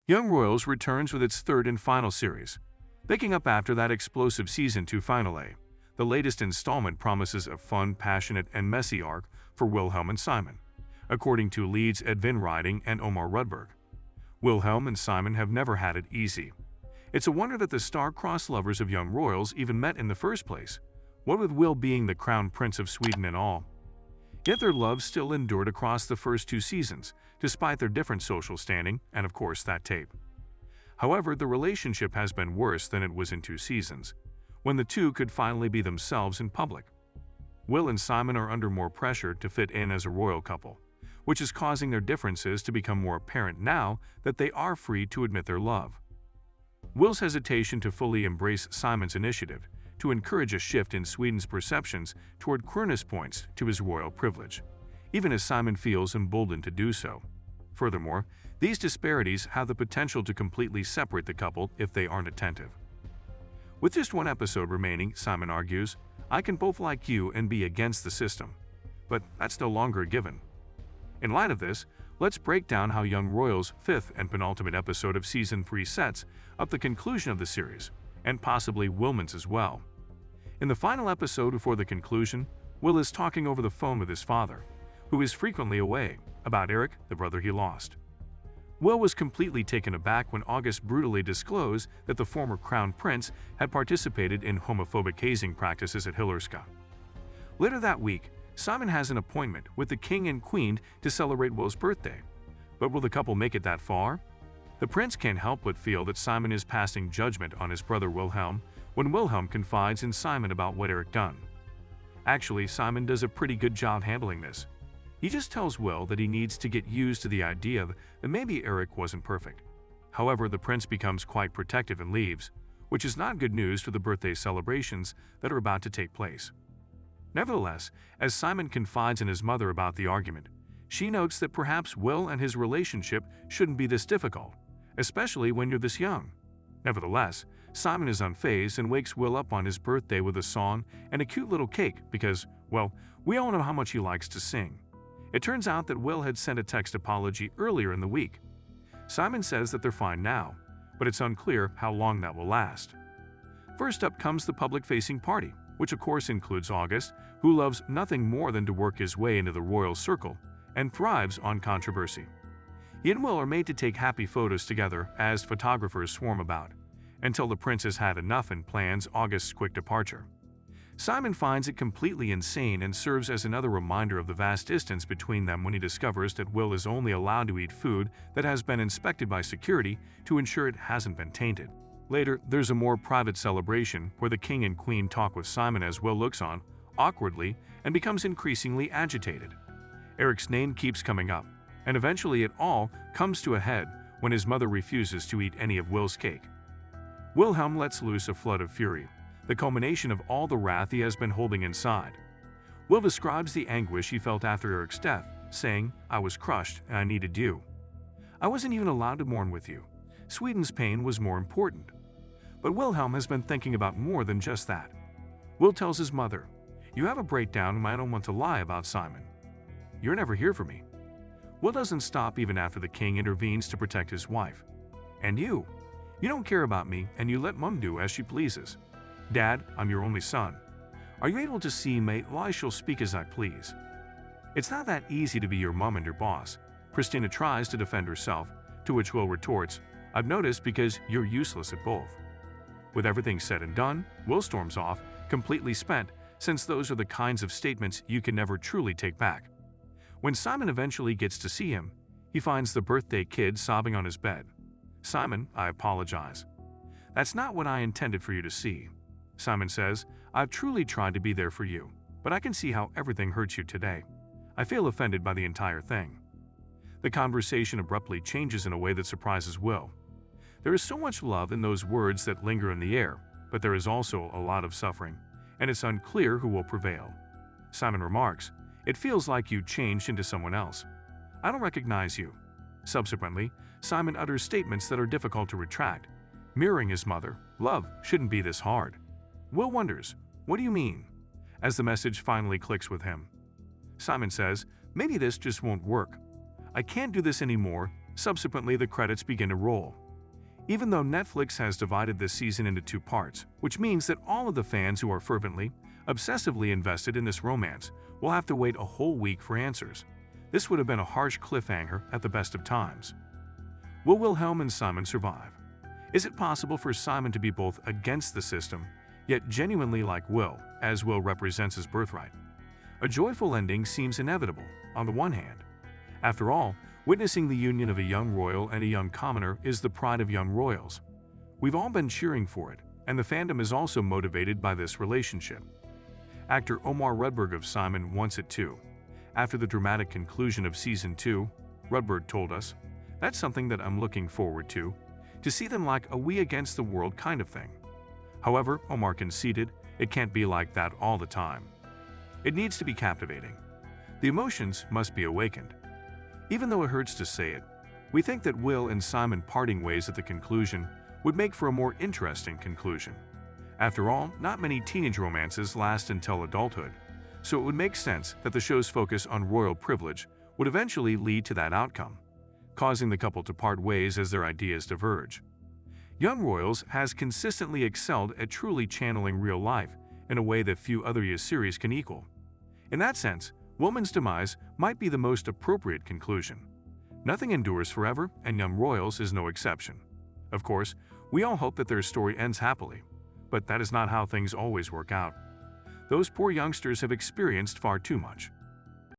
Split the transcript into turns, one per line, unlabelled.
Young Royals returns with its third and final series. Picking up after that explosive Season 2 finale, the latest installment promises a fun, passionate, and messy arc for Wilhelm and Simon, according to leads Edvin Riding and Omar Rudberg. Wilhelm and Simon have never had it easy. It's a wonder that the star-crossed lovers of young royals even met in the first place, what with Will being the crown prince of Sweden and all. Yet their love still endured across the first 2 seasons, despite their different social standing and, of course, that tape. However, the relationship has been worse than it was in 2 seasons, when the two could finally be themselves in public. Will and Simon are under more pressure to fit in as a royal couple, which is causing their differences to become more apparent now that they are free to admit their love. Will's hesitation to fully embrace Simon's initiative to encourage a shift in Sweden's perceptions toward queerness points to his royal privilege, even as Simon feels emboldened to do so. Furthermore, these disparities have the potential to completely separate the couple if they aren't attentive. With just 1 episode remaining, Simon argues, "I can both like you and be against the system." But that's no longer a given. In light of this, let's break down how Young Royals' 5th and penultimate episode of Season 3 sets up the conclusion of the series, and possibly Wilman's as well. In the final episode before the conclusion, Will is talking over the phone with his father, who is frequently away, about Eric, the brother he lost. Will was completely taken aback when August brutally disclosed that the former crown prince had participated in homophobic hazing practices at Hillerska. Later that week, Simon has an appointment with the king and queen to celebrate Will's birthday. But will the couple make it that far? The prince can't help but feel that Simon is passing judgment on his brother Wilhelm when Wilhelm confides in Simon about what Eric done. Actually, Simon does a pretty good job handling this. He just tells Will that he needs to get used to the idea that maybe Eric wasn't perfect. However, the prince becomes quite protective and leaves, which is not good news for the birthday celebrations that are about to take place. Nevertheless, as Simon confides in his mother about the argument, she notes that perhaps Will and his relationship shouldn't be this difficult, especially when you're this young. Nevertheless, Simon is unfazed and wakes Will up on his birthday with a song and a cute little cake because, well, we all know how much he likes to sing. It turns out that Will had sent a text apology earlier in the week. Simon says that they're fine now, but it's unclear how long that will last. First up comes the public-facing party, which of course includes August, who loves nothing more than to work his way into the royal circle and thrives on controversy. He and Will are made to take happy photos together as photographers swarm about, until the prince has had enough and plans August's quick departure. Simon finds it completely insane and serves as another reminder of the vast distance between them when he discovers that Will is only allowed to eat food that has been inspected by security to ensure it hasn't been tainted. Later, there's a more private celebration where the king and queen talk with Simon as Will looks on, awkwardly, and becomes increasingly agitated. Eric's name keeps coming up, and eventually it all comes to a head when his mother refuses to eat any of Will's cake. Wilhelm lets loose a flood of fury, the culmination of all the wrath he has been holding inside. Will describes the anguish he felt after Eric's death, saying, "I was crushed and I needed you. I wasn't even allowed to mourn with you. Sweden's pain was more important." But Wilhelm has been thinking about more than just that. Will tells his mother, "You have a breakdown and I don't want to lie about Simon. You're never here for me." Will doesn't stop even after the king intervenes to protect his wife. "And you don't care about me and you let Mum do as she pleases. Dad, I'm your only son. Are you able to see me? Well, I shall speak as I please." It's not that easy to be your mum and your boss. Christina tries to defend herself, to which Will retorts, "I've noticed because you're useless at both." With everything said and done, Will storms off, completely spent, since those are the kinds of statements you can never truly take back. When Simon eventually gets to see him, he finds the birthday kid sobbing on his bed. "Simon, I apologize. That's not what I intended for you to see." Simon says, "I've truly tried to be there for you, but I can see how everything hurts you today. I feel offended by the entire thing." The conversation abruptly changes in a way that surprises Will. There is so much love in those words that linger in the air, but there is also a lot of suffering, and it's unclear who will prevail. Simon remarks, "It feels like you changed into someone else. I don't recognize you." Subsequently, Simon utters statements that are difficult to retract, mirroring his mother, "Love shouldn't be this hard." Will wonders, "What do you mean?" as the message finally clicks with him. Simon says, "Maybe this just won't work. I can't do this anymore, Subsequently, the credits begin to roll. Even though Netflix has divided this season into 2 parts, which means that all of the fans who are fervently, obsessively invested in this romance will have to wait a whole week for answers. This would have been a harsh cliffhanger at the best of times. Will Wilhelm and Simon survive? Is it possible for Simon to be both against the system, yet genuinely like Will, as Will represents his birthright? A joyful ending seems inevitable, on the one hand. After all, witnessing the union of a young royal and a young commoner is the pride of young royals. We've all been cheering for it, and the fandom is also motivated by this relationship. Actor Omar Rudberg of Simon wants it too. After the dramatic conclusion of Season 2, Rudberg told us, "That's something that I'm looking forward to see them like a we against the world kind of thing." However, Omar conceded, it can't be like that all the time. It needs to be captivating. The emotions must be awakened. Even though it hurts to say it, we think that Will and Simon parting ways at the conclusion would make for a more interesting conclusion. After all, not many teenage romances last until adulthood, so it would make sense that the show's focus on royal privilege would eventually lead to that outcome, causing the couple to part ways as their ideas diverge. Young Royals has consistently excelled at truly channeling real life in a way that few other series can equal. In that sense, Woman's demise might be the most appropriate conclusion. Nothing endures forever, and Young Royals is no exception. Of course, we all hope that their story ends happily, but that is not how things always work out. Those poor youngsters have experienced far too much.